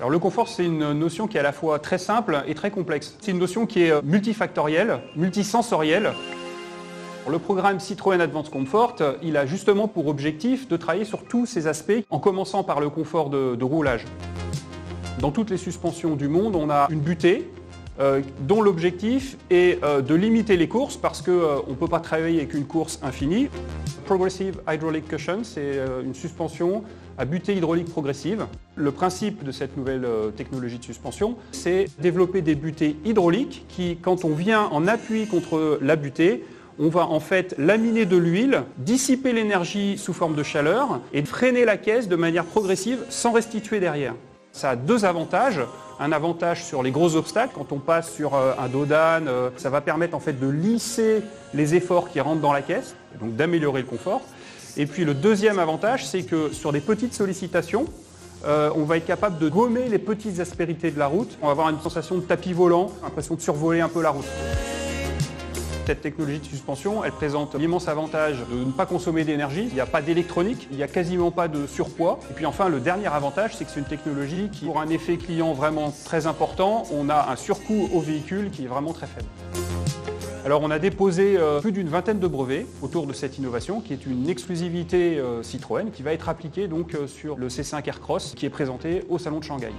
Alors le confort, c'est une notion qui est à la fois très simple et très complexe. C'est une notion qui est multifactorielle, multisensorielle. Le programme Citroën Advanced Comfort, il a justement pour objectif de travailler sur tous ces aspects, en commençant par le confort de roulage. Dans toutes les suspensions du monde, on a une butée dont l'objectif est de limiter les courses parce qu'on ne peut pas travailler avec une course infinie. Progressive Hydraulic Cushion, c'est une suspension à butée hydraulique progressive. Le principe de cette nouvelle technologie de suspension, c'est développer des butées hydrauliques qui, quand on vient en appui contre la butée, on va en fait laminer de l'huile, dissiper l'énergie sous forme de chaleur et freiner la caisse de manière progressive sans restituer derrière. Ça a deux avantages. Un avantage sur les gros obstacles, quand on passe sur un dos d'âne, ça va permettre en fait de lisser les efforts qui rentrent dans la caisse, et donc d'améliorer le confort. Et puis le deuxième avantage, c'est que sur des petites sollicitations, on va être capable de gommer les petites aspérités de la route. On va avoir une sensation de tapis volant, l'impression de survoler un peu la route. Cette technologie de suspension, elle présente l'immense avantage de ne pas consommer d'énergie. Il n'y a pas d'électronique, il n'y a quasiment pas de surpoids. Et puis enfin, le dernier avantage, c'est que c'est une technologie qui, pour un effet client vraiment très important, on a un surcoût au véhicule qui est vraiment très faible. Alors on a déposé plus d'une vingtaine de brevets autour de cette innovation qui est une exclusivité Citroën qui va être appliquée donc sur le C5 Aircross qui est présenté au Salon de Shanghai.